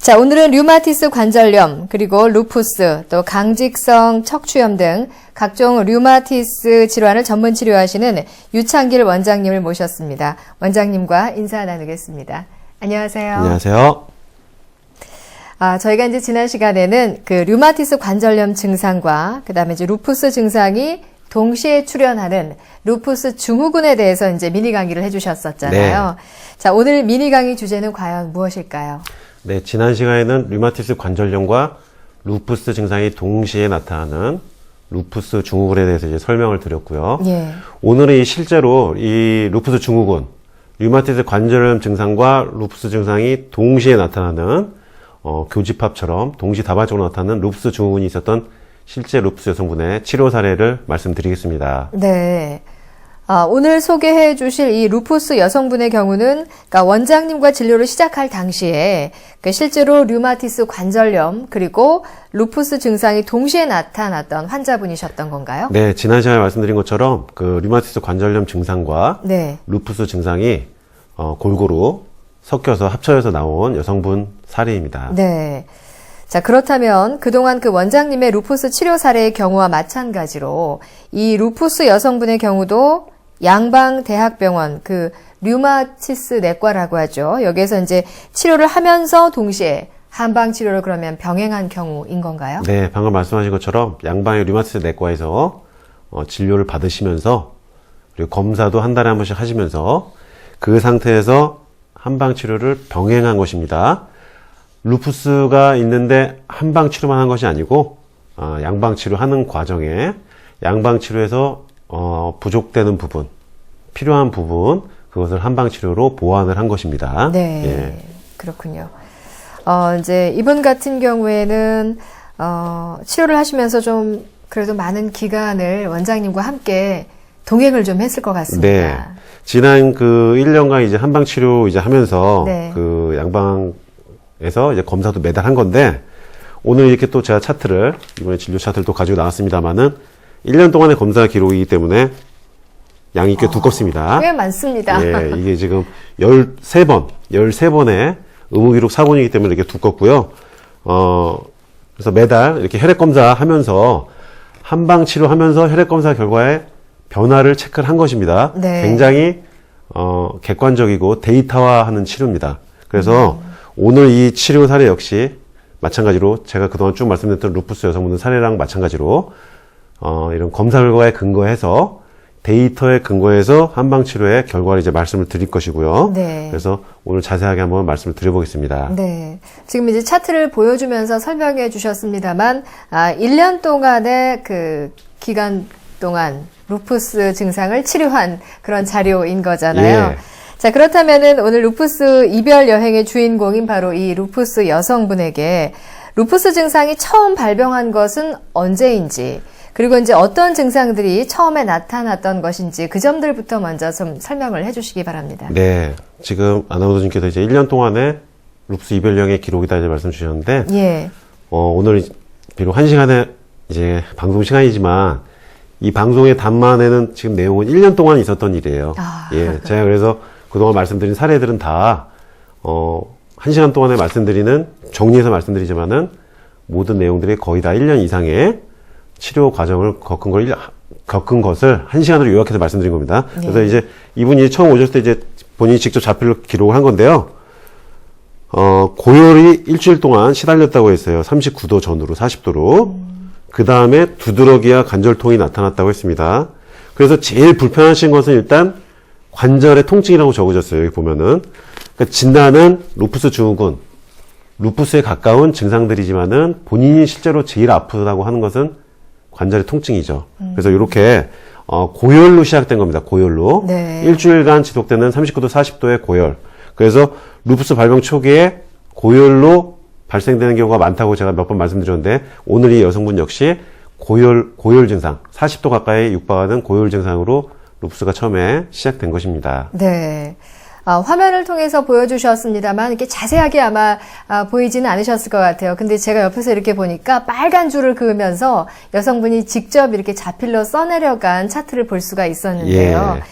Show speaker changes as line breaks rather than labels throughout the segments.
자, 오늘은 류마티스 관절염, 그리고 루푸스, 또 강직성 척추염 등 각종 류마티스 질환을 전문 치료하시는 유창길 원장님을 모셨습니다. 원장님과 인사 나누겠습니다. 안녕하세요.
안녕하세요.
저희가 이제 지난 시간에는 그 류마티스 관절염 증상과 그다음에 이제 루푸스 증상이 동시에 출현하는 루푸스 증후군에 대해서 이제 미니 강의를 해주셨었잖아요.
네.
자, 오늘 미니 강의 주제는 과연 무엇일까요?
네, 지난 시간에는 류마티스 관절염과 루푸스 증상이 동시에 나타나는 루푸스 증후군에 대해서 이제 설명을 드렸고요.
예.
오늘은 실제로 이 루푸스 증후군, 류마티스 관절염 증상과 루푸스 증상이 동시에 나타나는 교집합처럼 동시다발적으로 나타나는 루푸스 증후군이 있었던 실제 루푸스 여성분의 치료 사례를 말씀드리겠습니다.
네. 오늘 소개해 주실 이 루푸스 여성분의 경우는 그러니까 원장님과 진료를 시작할 당시에 실제로 류마티스 관절염 그리고 루푸스 증상이 동시에 나타났던 환자분이셨던 건가요?
네, 지난 시간에 말씀드린 것처럼 그 류마티스 관절염 증상과
네.
루푸스 증상이 골고루 섞여서 합쳐져서 나온 여성분 사례입니다.
네. 자, 그렇다면 그동안 그 원장님의 루푸스 치료 사례의 경우와 마찬가지로 이 루푸스 여성분의 경우도 양방대학병원 그 류마티스 내과라고 하죠. 여기에서 이제 치료를 하면서 동시에 한방 치료를 그러면 병행한 경우인 건가요?
네, 방금 말씀하신 것처럼 양방의 류마티스 내과에서 진료를 받으시면서 그리고 검사도 한 달에 한 번씩 하시면서 그 상태에서 한방 치료를 병행한 것입니다. 루푸스가 있는데 한방 치료만 한 것이 아니고 양방 치료하는 과정에 양방 치료에서 부족되는 부분, 필요한 부분 그것을 한방 치료로 보완을 한 것입니다.
네,
예.
그렇군요. 이제 이분 같은 경우에는 치료를 하시면서 좀 그래도 많은 기간을 원장님과 함께 동행을 좀 했을 것 같습니다.
네, 지난 그 1년간 이제 한방 치료 이제 하면서
네.
그 양방에서 이제 검사도 매달 한 건데 오늘 이렇게 또 제가 차트를 이번에 진료 차트를 또 가지고 나왔습니다만은 1년 동안의 검사 기록이기 때문에 양이 꽤 두껍습니다.
꽤 많습니다.
예, 이게 지금 13번의 의무기록 사본이기 때문에 이렇게 두껍고요. 그래서 매달 이렇게 혈액검사 하면서 한방 치료하면서 혈액검사 결과에 변화를 체크를 한 것입니다.
네.
굉장히, 객관적이고 데이터화하는 치료입니다. 그래서 오늘 이 치료 사례 역시 마찬가지로 제가 그동안 쭉 말씀드렸던 루푸스 여성분들 사례랑 마찬가지로 이런 검사 결과에 근거해서 데이터에 근거해서 한방 치료의 결과를 이제 말씀을 드릴 것이고요.
네.
그래서 오늘 자세하게 한번 말씀을 드려보겠습니다.
네. 지금 이제 차트를 보여주면서 설명해 주셨습니다만, 1년 동안의 그 기간 동안 루푸스 증상을 치료한 그런 자료인 거잖아요.
예.
자, 그렇다면은 오늘 루푸스 이별 여행의 주인공인 바로 이 루푸스 여성분에게 루푸스 증상이 처음 발병한 것은 언제인지, 그리고 이제 어떤 증상들이 처음에 나타났던 것인지 그 점들부터 먼저 좀 설명을 해주시기 바랍니다.
네. 지금 아나운서님께서 이제 1년 동안의 루푸스 이별 여행의 기록이다 이제 말씀 주셨는데,
예.
오늘 비록 1시간의 이제 방송 시간이지만 이 방송의 단만에는 지금 내용은 1년 동안 있었던 일이에요. 예. 제가 그래서 그동안 말씀드린 사례들은 다, 1시간 동안에 정리해서 말씀드리지만은 모든 내용들이 거의 다 1년 이상의 치료 과정을 겪은 것을 1시간으로 요약해서 말씀드린 겁니다. 그래서 이제 이분이 처음 오셨을 때 이제 본인이 직접 자필로 기록을 한 건데요. 고열이 일주일 동안 시달렸다고 했어요. 39도 전후로 40도로. 그 다음에 두드러기와 관절통이 나타났다고 했습니다. 그래서 제일 불편하신 것은 일단 관절의 통증이라고 적어졌어요. 여기 보면은. 그러니까 진단은 루푸스 증후군, 루푸스에 가까운 증상들이지만은 본인이 실제로 제일 아프다고 하는 것은 관절의 통증이죠. 그래서 이렇게 고열로 시작된 겁니다. 고열로.
네.
일주일간 지속되는 39도, 40도의 고열. 그래서 루푸스 발병 초기에 고열로 발생되는 경우가 많다고 제가 몇 번 말씀드렸는데 오늘 이 여성분 역시 고열 증상, 40도 가까이 육박하는 고열 증상으로 루푸스가 처음에 시작된 것입니다.
네. 화면을 통해서 보여주셨습니다만 이렇게 자세하게 아마 보이지는 않으셨을 것 같아요. 근데 제가 옆에서 이렇게 보니까 빨간 줄을 그으면서 여성분이 직접 이렇게 자필로 써내려간 차트를 볼 수가 있었는데요.
예.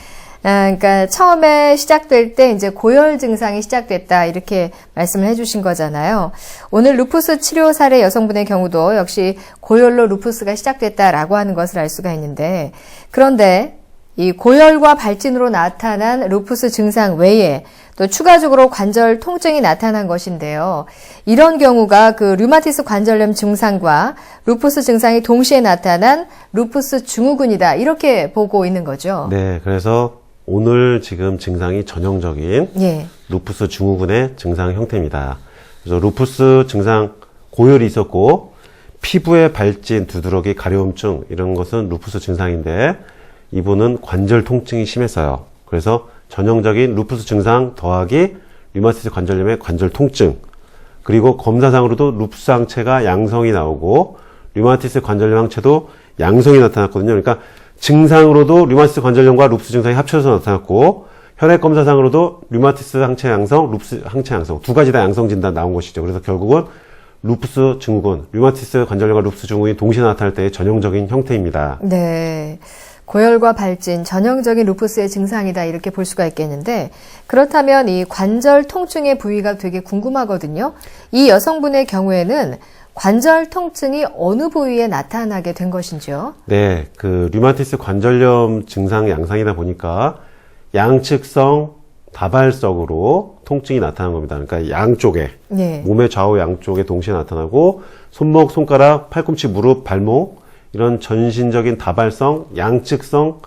그러니까 처음에 시작될 때 이제 고열 증상이 시작됐다 이렇게 말씀을 해주신 거잖아요. 오늘 루푸스 치료 사례 여성분의 경우도 역시 고열로 루푸스가 시작됐다라고 하는 것을 알 수가 있는데, 그런데 이 고열과 발진으로 나타난 루푸스 증상 외에 또 추가적으로 관절 통증이 나타난 것인데요. 이런 경우가 그 류마티스 관절염 증상과 루푸스 증상이 동시에 나타난 루푸스 증후군이다 이렇게 보고 있는 거죠.
네, 그래서 오늘 지금 증상이 전형적인
예.
루푸스 증후군의 증상 형태입니다. 그래서 루푸스 증상 고열이 있었고 피부의 발진, 두드러기, 가려움증 이런 것은 루푸스 증상인데 이분은 관절 통증이 심했어요. 그래서 전형적인 루푸스 증상 더하기 류마티스 관절염의 관절 통증, 그리고 검사상으로도 루푸스 항체가 양성이 나오고 류마티스 관절염 항체도 양성이 나타났거든요. 그러니까 증상으로도 류마티스 관절염과 루푸스 증상이 합쳐서 나타났고 혈액 검사상으로도 류마티스 항체 양성, 루푸스 항체 양성 두 가지 다 양성 진단 나온 것이죠. 그래서 결국은 루푸스 증후군, 류마티스 관절염과 루푸스 증후군이 동시에 나타날 때의 전형적인 형태입니다.
네. 고열과 발진, 전형적인 루푸스의 증상이다 이렇게 볼 수가 있겠는데, 그렇다면 이 관절 통증의 부위가 되게 궁금하거든요. 이 여성분의 경우에는 관절 통증이 어느 부위에 나타나게 된 것인지요?
네, 그 류마티스 관절염 증상 양상이다 보니까 양측성 다발성으로 통증이 나타난 겁니다. 그러니까 양쪽에,
네.
몸의 좌우 양쪽에 동시에 나타나고 손목, 손가락, 팔꿈치, 무릎, 발목 이런 전신적인 다발성, 양측성,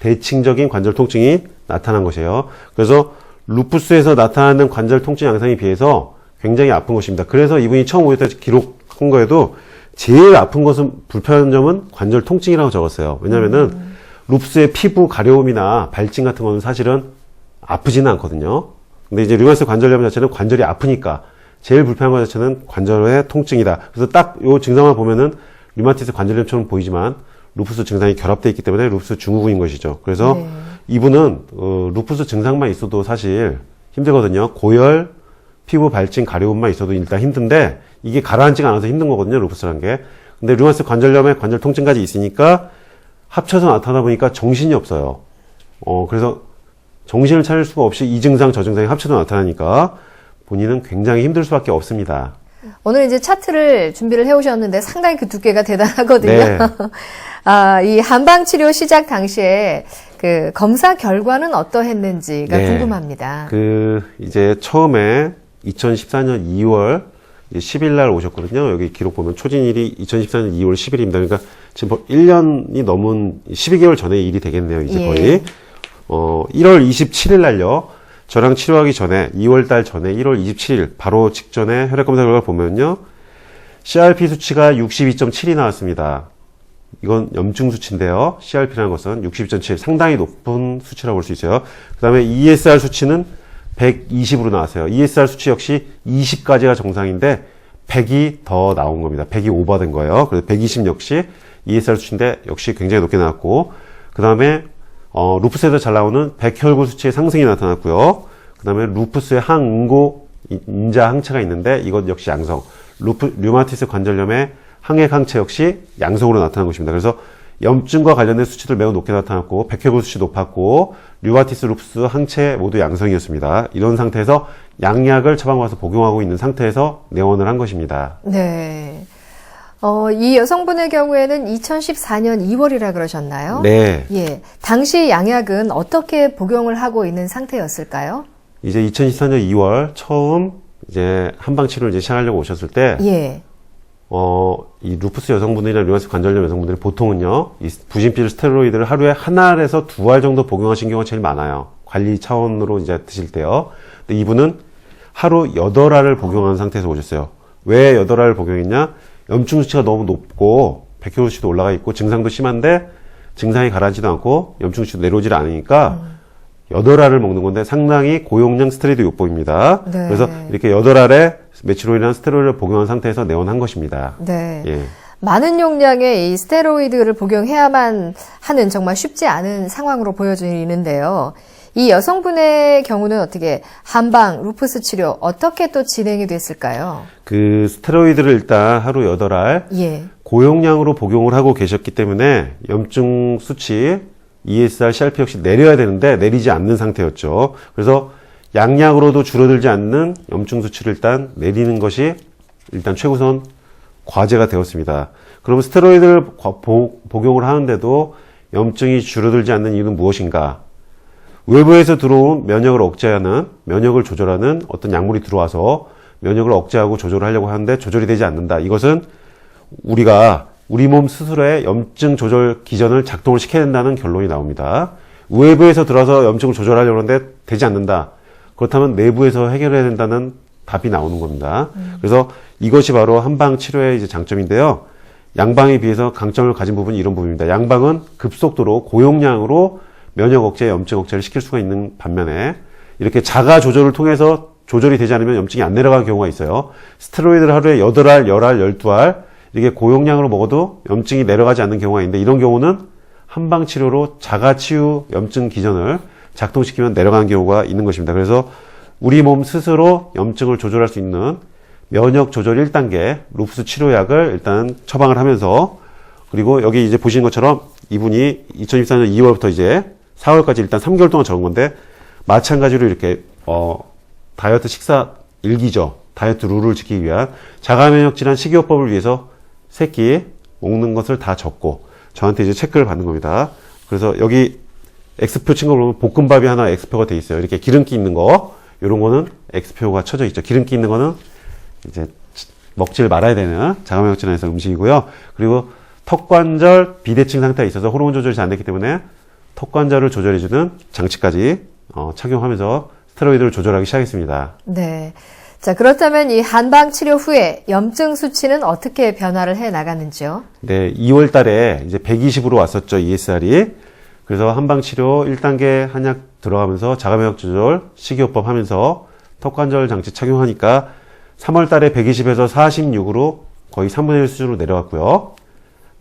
대칭적인 관절 통증이 나타난 것이에요. 그래서 루푸스에서 나타나는 관절 통증 양상에 비해서 굉장히 아픈 것입니다. 그래서 이분이 처음 오실 때 기록한 거에도 제일 아픈 것은 불편한 점은 관절 통증이라고 적었어요. 왜냐면은 루푸스의 피부 가려움이나 발진 같은 거는 사실은 아프지는 않거든요. 근데 이제 류마티스 관절염 자체는 관절이 아프니까 제일 불편한 것 자체는 관절의 통증이다. 그래서 딱 요 증상만 보면은 류마티스 관절염처럼 보이지만 루푸스 증상이 결합되어 있기 때문에 루푸스 증후군인 것이죠. 그래서
네.
이분은 루푸스 증상만 있어도 사실 힘들거든요. 고열, 피부 발진, 가려움만 있어도 일단 힘든데 이게 가라앉지가 않아서 힘든 거거든요. 루푸스라는 게. 근데 류마티스 관절염에 관절 통증까지 있으니까 합쳐서 나타나다 보니까 정신이 없어요. 그래서 정신을 차릴 수가 없이 이 증상 저 증상이 합쳐서 나타나니까 본인은 굉장히 힘들 수밖에 없습니다.
오늘 이제 차트를 준비를 해오셨는데 상당히 그 두께가 대단하거든요.
네.
이 한방치료 시작 당시에 그 검사 결과는 어떠했는지가
네.
궁금합니다.
이제 처음에 2014년 2월 10일 날 오셨거든요. 여기 기록 보면 초진일이 2014년 2월 10일입니다. 그러니까 지금 1년이 넘은 12개월 전에 일이 되겠네요. 이제
예.
거의. 1월 27일 날요. 저랑 치료하기 전에 2월 달 전에 1월 27일 바로 직전에 혈액 검사 결과 보면요. CRP 수치가 62.7이 나왔습니다. 이건 염증 수치인데요. CRP라는 것은 62.7 상당히 높은 수치라고 볼 수 있어요. 그다음에 ESR 수치는 120으로 나왔어요. ESR 수치 역시 20까지가 정상인데 100이 더 나온 겁니다. 100이 오버된 거예요. 그래서 120 역시 ESR 수치인데 역시 굉장히 높게 나왔고, 그다음에 루푸스에서 잘 나오는 백혈구 수치의 상승이 나타났고요. 그 다음에 루푸스의 항응고 인자 항체가 있는데 이것 역시 양성. 류마티스 관절염의 항액 항체 역시 양성으로 나타난 것입니다. 그래서 염증과 관련된 수치들 매우 높게 나타났고 백혈구 수치 높았고 류마티스 루푸스 항체 모두 양성이었습니다. 이런 상태에서 양약을 처방받아서 복용하고 있는 상태에서 내원을 한 것입니다.
네. 이 여성분의 경우에는 2014년 2월이라 그러셨나요?
네.
예. 당시 양약은 어떻게 복용을 하고 있는 상태였을까요?
이제 2014년 2월 처음 이제 한방치료를 이제 시작하려고 오셨을 때,
예.
이 루푸스 여성분들이나 류마티스 관절염 여성분들이 보통은요, 이 부진필 스테로이드를 하루에 한 알에서 두 알 정도 복용하신 경우가 제일 많아요. 관리 차원으로 이제 드실 때요. 근데 이분은 하루 8알을 복용한 상태에서 오셨어요. 왜 8알을 복용했냐? 염증 수치가 너무 높고 백혈구 수치도 올라가 있고 증상도 심한데 증상이 가라앉지도 않고 염증 수치도 내려오질 않으니까 8알을 먹는 건데 상당히 고용량 스테로이드 요법입니다.
네.
그래서 이렇게 8알에 메치롤이라는 스테로이드를 복용한 상태에서 내원한 것입니다.
네.
예.
많은 용량의 이 스테로이드를 복용해야만 하는 정말 쉽지 않은 상황으로 보여지는데요. 이 여성분의 경우는 어떻게 한방 루푸스 치료 어떻게 또 진행이 됐을까요?
그 스테로이드를 일단 하루 8알
예.
고용량으로 복용을 하고 계셨기 때문에 염증 수치 ESR, CRP 역시 내려야 되는데 내리지 않는 상태였죠. 그래서 양약으로도 줄어들지 않는 염증 수치를 일단 내리는 것이 일단 최우선 과제가 되었습니다. 그러면 스테로이드를 복용을 하는데도 염증이 줄어들지 않는 이유는 무엇인가? 외부에서 들어온 면역을 억제하는, 면역을 조절하는 어떤 약물이 들어와서 면역을 억제하고 조절을 하려고 하는데 조절이 되지 않는다. 이것은 우리가 우리 몸 스스로의 염증 조절 기전을 작동을 시켜야 된다는 결론이 나옵니다. 외부에서 들어와서 염증을 조절하려고 하는데 되지 않는다. 그렇다면 내부에서 해결해야 된다는 답이 나오는 겁니다. 그래서 이것이 바로 한방 치료의 이제 장점인데요. 양방에 비해서 강점을 가진 부분이 이런 부분입니다. 양방은 급속도로 고용량으로 면역 억제, 염증 억제를 시킬 수가 있는 반면에 이렇게 자가 조절을 통해서 조절이 되지 않으면 염증이 안 내려가는 경우가 있어요. 스테로이드를 하루에 8알, 10알, 12알 이렇게 고용량으로 먹어도 염증이 내려가지 않는 경우가 있는데 이런 경우는 한방 치료로 자가 치유 염증 기전을 작동시키면 내려가는 경우가 있는 것입니다. 그래서 우리 몸 스스로 염증을 조절할 수 있는 면역 조절 1단계 루푸스 치료약을 일단 처방을 하면서 그리고 여기 이제 보시는 것처럼 이분이 2024년 2월부터 이제 4월까지 일단 3개월 동안 적은 건데 마찬가지로 이렇게 다이어트 식사 일기죠. 다이어트 룰을 지키기 위한 자가면역 질환 식이요법을 위해서 3끼 먹는 것을 다 적고 저한테 이제 체크를 받는 겁니다. 그래서 여기 X표 친 거 보면 볶음밥이 하나 X표가 돼 있어요. 이렇게 기름기 있는 거 이런 거는 X표가 쳐져 있죠. 기름기 있는 거는 이제 먹지를 말아야 되는 자가면역 질환에서 음식이고요. 그리고 턱관절 비대칭 상태가 있어서 호르몬 조절이 잘 안 됐기 때문에 턱관절을 조절해주는 장치까지 착용하면서 스테로이드를 조절하기 시작했습니다.
네. 자, 그렇다면 이 한방 치료 후에 염증 수치는 어떻게 변화를 해 나가는지요?
네, 2월 달에 이제 120으로 왔었죠, ESR이. 그래서 한방 치료 1단계 한약 들어가면서 자가면역 조절, 식이요법 하면서 턱관절 장치 착용하니까 3월 달에 120에서 46으로 거의 3분의 1 수준으로 내려갔고요.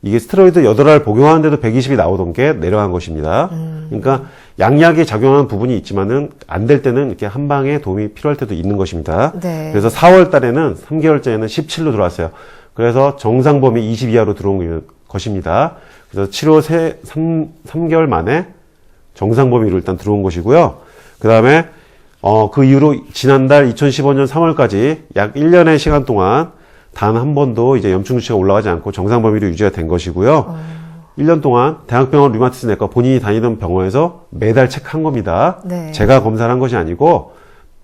이게 스테로이드 8알 복용하는데도 120이 나오던 게 내려간 것입니다. 그러니까 양약이 작용하는 부분이 있지만은 안 될 때는 이렇게 한방에 도움이 필요할 때도 있는 것입니다.
네.
그래서 4월 달에는 3개월째에는 17로 들어왔어요. 그래서 정상 범위 20 이하로 들어온 것입니다. 그래서 치료 3개월 만에 정상 범위로 일단 들어온 것이고요. 그 다음에 그 이후로 지난달 2015년 3월까지 약 1년의 시간 동안 단 한 번도 이제 염증 수치가 올라가지 않고 정상 범위로 유지가 된 것이고요. 1년 동안 대학병원 류마티스 내과 본인이 다니던 병원에서 매달 체크한 겁니다.
네.
제가 검사를 한 것이 아니고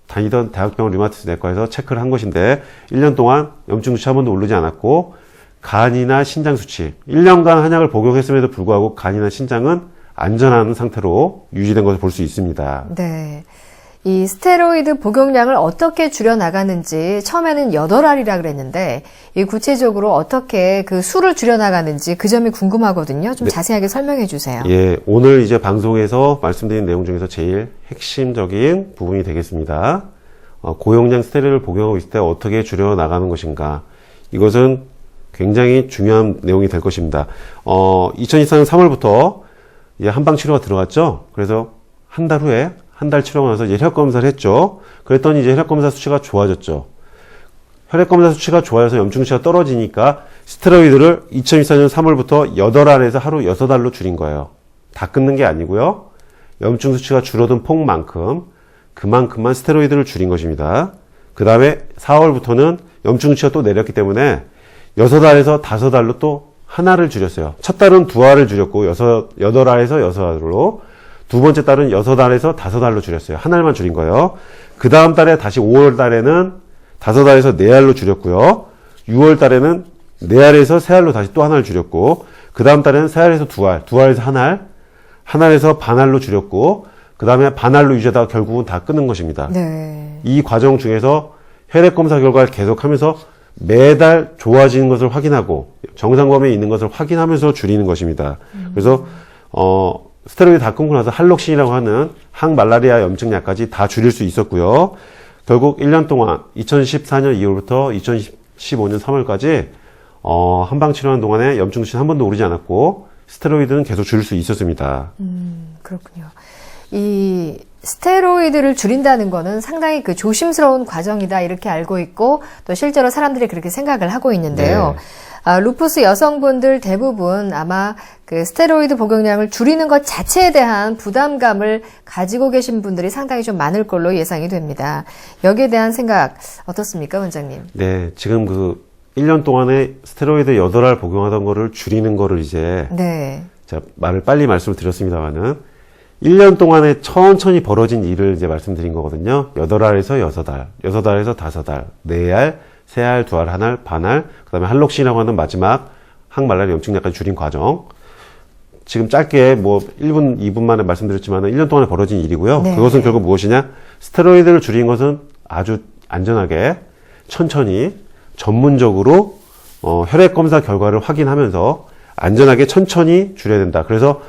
다니던 대학병원 류마티스 내과에서 체크를 한 것인데 1년 동안 염증 수치 한 번도 오르지 않았고 간이나 신장 수치 1년간 한약을 복용했음에도 불구하고 간이나 신장은 안전한 상태로 유지된 것을 볼 수 있습니다.
네. 이 스테로이드 복용량을 어떻게 줄여 나가는지 처음에는 8알이라 그랬는데 이 구체적으로 어떻게 그 수를 줄여 나가는지 그 점이 궁금하거든요. 좀
네.
자세하게 설명해 주세요.
예, 오늘 이제 방송에서 말씀드린 내용 중에서 제일 핵심적인 부분이 되겠습니다. 고용량 스테로이드를 복용하고 있을 때 어떻게 줄여 나가는 것인가. 이것은 굉장히 중요한 내용이 될 것입니다. 2024년 3월부터 이제 한방 치료가 들어갔죠. 그래서 한 달 후에 한 달 치료가 나서 이제 혈액 검사를 했죠. 그랬더니 이제 혈액 검사 수치가 좋아졌죠. 혈액 검사 수치가 좋아져서 염증 수치가 떨어지니까 스테로이드를 2024년 3월부터 8알에서 하루 6알로 줄인 거예요. 다 끊는 게 아니고요. 염증 수치가 줄어든 폭만큼 그만큼만 스테로이드를 줄인 것입니다. 그 다음에 4월부터는 염증 수치가 또 내렸기 때문에 6알에서 5알로 또 하나를 줄였어요. 첫 달은 2알을 줄였고 8알에서 6알로 두 번째 달은 6알에서 5알로 줄였어요. 한 알만 줄인 거예요. 그 다음 달에 다시 5월 달에는 5알에서 4알로 줄였고요. 6월 달에는 4알에서 3알로 다시 또 하나를 줄였고 그 다음 달에는 3알에서 2알, 2알에서 1알, 1알에서 반알로 줄였고 그 다음에 반알로 유지하다가 결국은 다 끊는 것입니다.
네.
이 과정 중에서 혈액 검사 결과를 계속하면서 매달 좋아지는 것을 확인하고 정상 범위에 있는 것을 확인하면서 줄이는 것입니다. 그래서 스테로이드 다 끊고 나서 할록신이라고 하는 항말라리아 염증약까지 다 줄일 수 있었고요. 결국 1년 동안 2014년 2월부터 2015년 3월까지 한방 치료하는 동안에 염증 수치는 한 번도 오르지 않았고 스테로이드는 계속 줄일 수 있었습니다.
그렇군요. 이 스테로이드를 줄인다는 거는 상당히 그 조심스러운 과정이다 이렇게 알고 있고 또 실제로 사람들이 그렇게 생각을 하고 있는데요. 루푸스 여성분들 대부분 아마 그 스테로이드 복용량을 줄이는 것 자체에 대한 부담감을 가지고 계신 분들이 상당히 좀 많을 걸로 예상이 됩니다. 여기에 대한 생각 어떻습니까, 원장님?
네, 지금 그 1년 동안에 스테로이드 8알 복용하던 거를 줄이는 거를 이제
네.
제가 빨리 말씀을 드렸습니다만은 1년 동안에 천천히 벌어진 일을 이제 말씀드린 거거든요. 8알에서 6알, 6알에서 5알, 4알, 3알, 2알, 1알, 반알, 그 다음에 할록신이라고 하는 마지막 항말라리 염증약까지 줄인 과정. 지금 짧게 뭐 1분, 2분 만에 말씀드렸지만 1년 동안에 벌어진 일이고요.
네.
그것은 결국 무엇이냐? 스테로이드를 줄인 것은 아주 안전하게, 천천히, 전문적으로 혈액 검사 결과를 확인하면서 안전하게 천천히 줄여야 된다. 그래서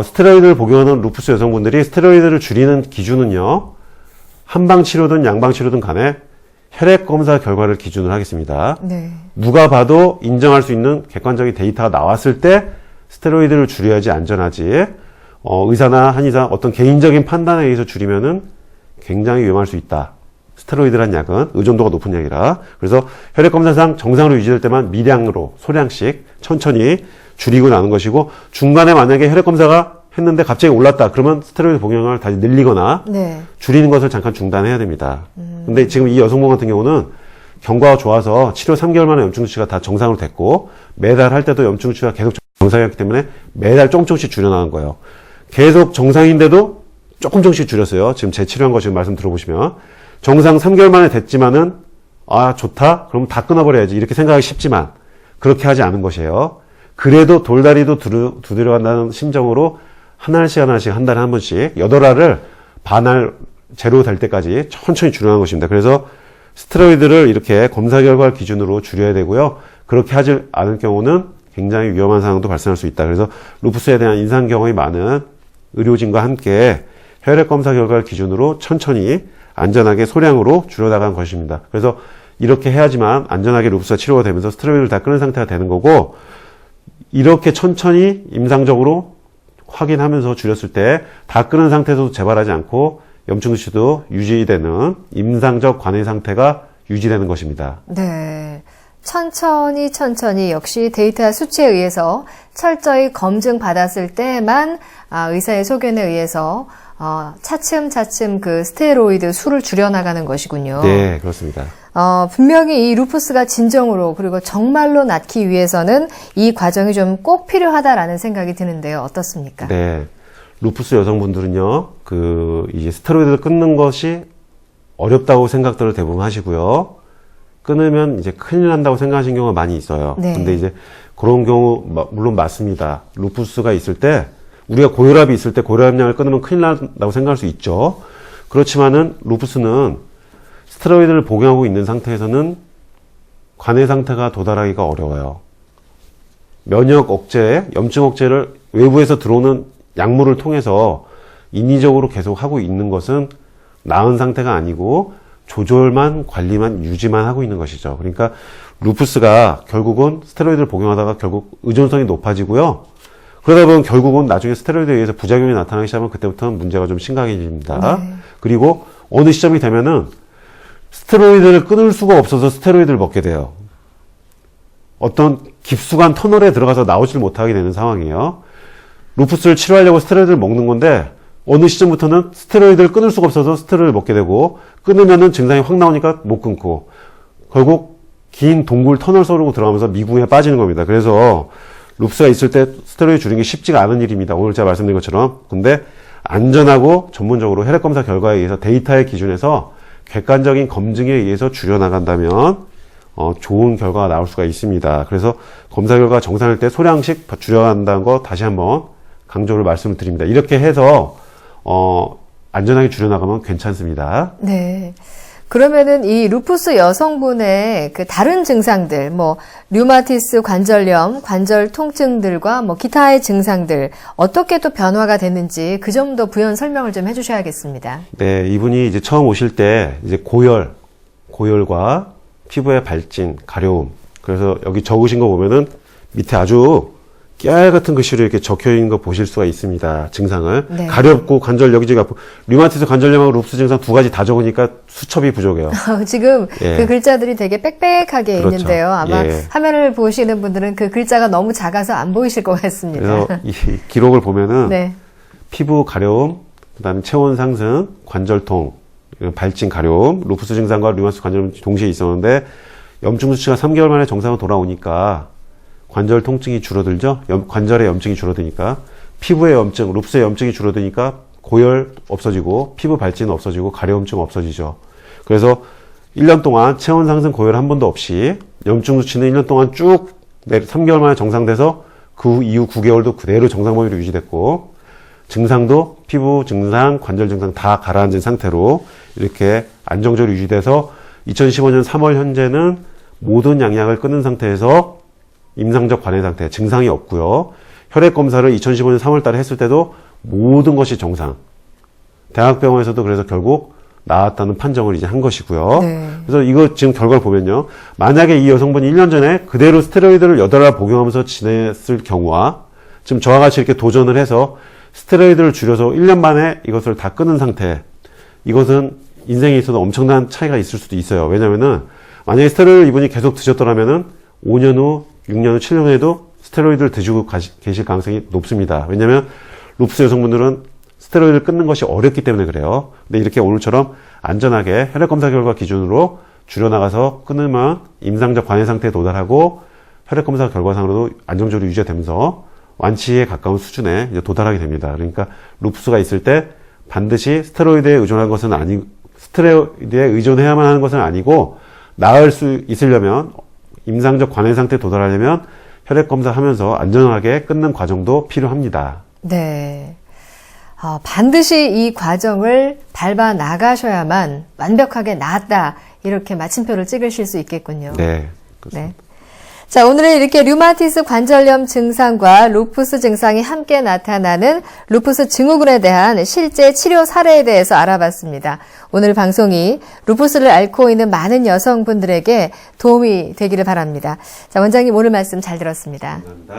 스테로이드를 복용하는 루푸스 여성분들이 스테로이드를 줄이는 기준은요, 한방 치료든 양방 치료든 간에 혈액 검사 결과를 기준으로 하겠습니다.
네.
누가 봐도 인정할 수 있는 객관적인 데이터가 나왔을 때 스테로이드를 줄여야지 안전하지, 의사나 한의사 어떤 개인적인 판단에 의해서 줄이면은 굉장히 위험할 수 있다. 스테로이드란 약은 의존도가 높은 약이라. 그래서 혈액 검사상 정상으로 유지될 때만 미량으로 소량씩 천천히 줄이고 나는 것이고, 중간에 만약에 혈액 검사가 했는데 갑자기 올랐다. 그러면 스테로이드 복용량을 다시 늘리거나
네.
줄이는 것을 잠깐 중단해야 됩니다. 근데 지금 이 여성분 같은 경우는 경과가 좋아서 치료 3개월 만에 염증 수치가 다 정상으로 됐고, 매달 할 때도 염증 수치가 계속 정상이었기 때문에 매달 조금씩 줄여나간 거예요. 계속 정상인데도 조금씩 줄였어요. 지금 제 치료한 거 지금 말씀 들어보시면. 정상 3개월 만에 됐지만은, 아, 좋다? 그럼 다 끊어버려야지. 이렇게 생각하기 쉽지만, 그렇게 하지 않은 것이에요. 그래도 돌다리도 두드려간다는 심정으로 한 알씩 한 달에 한 번씩 8알을 반알 제로 될 때까지 천천히 줄여나가는 것입니다. 그래서 스테로이드를 이렇게 검사 결과를 기준으로 줄여야 되고요. 그렇게 하지 않을 경우는 굉장히 위험한 상황도 발생할 수 있다. 그래서 루푸스에 대한 임상 경험이 많은 의료진과 함께 혈액 검사 결과를 기준으로 천천히 안전하게 소량으로 줄여나간 것입니다. 그래서 이렇게 해야지만 안전하게 루푸스가 치료가 되면서 스테로이드를 다 끊은 상태가 되는 거고, 이렇게 천천히 임상적으로 확인하면서 줄였을 때 다 끊은 상태에서도 재발하지 않고 염증 수치도 유지되는 임상적 관해 상태가 유지되는 것입니다.
네. 천천히 역시 데이터 수치에 의해서 철저히 검증 받았을 때만 의사의 소견에 의해서 차츰 그 스테로이드 수를 줄여나가는 것이군요.
네, 그렇습니다.
분명히 이 루푸스가 진정으로 그리고 정말로 낫기 위해서는 이 과정이 좀 꼭 필요하다라는 생각이 드는데요. 어떻습니까?
네. 루푸스 여성분들은요, 이제 스테로이드를 끊는 것이 어렵다고 생각들을 대부분 하시고요. 끊으면 이제 큰일 난다고 생각하시는 경우가 많이 있어요.
네.
근데 이제 그런 경우, 물론 맞습니다. 루푸스가 있을 때, 우리가 고혈압이 있을 때 고혈압약을 끊으면 큰일 난다고 생각할 수 있죠. 그렇지만은 루푸스는 스테로이드를 복용하고 있는 상태에서는 관해 상태가 도달하기가 어려워요. 면역 억제, 염증 억제를 외부에서 들어오는 약물을 통해서 인위적으로 계속 하고 있는 것은 나은 상태가 아니고 조절만, 관리만, 유지만 하고 있는 것이죠. 그러니까 루푸스가 결국은 스테로이드를 복용하다가 결국 의존성이 높아지고요. 그러다 보면 결국은 나중에 스테로이드에 의해서 부작용이 나타나기 시작하면 그때부터는 문제가 좀 심각해집니다.
네.
그리고 어느 시점이 되면은 스테로이드를 끊을 수가 없어서 스테로이드를 먹게 돼요. 어떤 깊숙한 터널에 들어가서 나오질 못하게 되는 상황이에요. 루푸스를 치료하려고 스테로이드를 먹는 건데 어느 시점부터는 스테로이드를 끊을 수가 없어서 스테로이드를 먹게 되고, 끊으면은 증상이 확 나오니까 못 끊고 결국 긴 동굴 터널 속으로 들어가면서 미궁에 빠지는 겁니다. 그래서 루푸스가 있을 때 스테로이드 줄이는 게 쉽지가 않은 일입니다. 오늘 제가 말씀드린 것처럼. 근데 안전하고 전문적으로 혈액 검사 결과에 의해서 데이터의 기준에서 객관적인 검증에 의해서 줄여나간다면 좋은 결과가 나올 수가 있습니다. 그래서 검사 결과가 정상일 때 소량씩 줄여간다는 거 다시 한번 강조를 말씀을 드립니다. 이렇게 해서 안전하게 줄여나가면 괜찮습니다.
네. 그러면은 이 루푸스 여성분의 그 다른 증상들, 뭐 류마티스 관절염, 관절 통증들과 뭐 기타의 증상들 어떻게 또 변화가 됐는지 그 점도 부연 설명을 좀 해주셔야겠습니다.
네, 이분이 이제 처음 오실 때 이제 고열과 피부의 발진, 가려움. 그래서 여기 적으신 거 보면은 밑에 아주 깨알 같은 글씨로 이렇게 적혀 있는 거 보실 수가 있습니다. 증상을.
네.
가렵고 관절 여기저기 아프고 류마티스 관절염하고 루푸스 증상 두 가지 다 적으니까 수첩이 부족해요.
지금
예.
그 글자들이 되게 빽빽하게
그렇죠.
있는데요. 아마
예.
화면을 보시는 분들은 그 글자가 너무 작아서 안 보이실 것 같습니다.
그래서 이 기록을 보면은
네.
피부 가려움, 그다음에 체온 상승, 관절통, 발진 가려움, 루푸스 증상과 류마티스 관절염 동시에 있었는데 염증 수치가 3개월 만에 정상으로 돌아오니까 관절 통증이 줄어들죠. 관절의 염증이 줄어드니까 피부의 염증, 루푸스의 염증이 줄어드니까 고열 없어지고 피부 발진 없어지고 가려움증 없어지죠. 그래서 1년 동안 체온 상승 고열 한 번도 없이 염증 수치는 1년 동안 쭉 3개월 만에 정상돼서 그 이후 9개월도 그대로 정상 범위로 유지됐고 증상도 피부 증상, 관절 증상 다 가라앉은 상태로 이렇게 안정적으로 유지돼서 2015년 3월 현재는 모든 양약을 끊은 상태에서 임상적 관해 상태, 증상이 없고요. 혈액 검사를 2015년 3월 달에 했을 때도 모든 것이 정상. 대학병원에서도 그래서 결국 나았다는 판정을 이제 한 것이고요.
네.
그래서 이거 지금 결과를 보면요. 만약에 이 여성분이 1년 전에 그대로 스테로이드를 8알 복용하면서 지냈을 경우와 지금 저와 같이 이렇게 도전을 해서 스테로이드를 줄여서 1년 만에 이것을 다 끊은 상태. 이것은 인생에 있어서 엄청난 차이가 있을 수도 있어요. 왜냐면은 만약에 스테로이드를 이분이 계속 드셨더라면은 5년 후, 6년 후, 7년 후에도 스테로이드를 드시고 계실 가능성이 높습니다. 왜냐면 루푸스 여성분들은 스테로이드를 끊는 것이 어렵기 때문에 그래요. 근데 이렇게 오늘처럼 안전하게 혈액검사 결과 기준으로 줄여나가서 끊으면 임상적 관해 상태에 도달하고 혈액검사 결과상으로도 안정적으로 유지되면서 완치에 가까운 수준에 이제 도달하게 됩니다. 그러니까 루푸스가 있을 때 반드시 스테로이드에 의존한 것은 스테로이드에 의존해야만 하는 것은 아니고 나을 수 있으려면 임상적 관해 상태에 도달하려면 혈액검사 하면서 안전하게 끊는 과정도 필요합니다.
네. 반드시 이 과정을 밟아 나가셔야만 완벽하게 나았다. 이렇게 마침표를 찍으실 수 있겠군요.
네.
네. 자, 오늘은 이렇게 류마티스 관절염 증상과 루푸스 증상이 함께 나타나는 루푸스 증후군에 대한 실제 치료 사례에 대해서 알아봤습니다. 오늘 방송이 루푸스를 앓고 있는 많은 여성분들에게 도움이 되기를 바랍니다. 자, 원장님 오늘 말씀 잘 들었습니다.
감사합니다.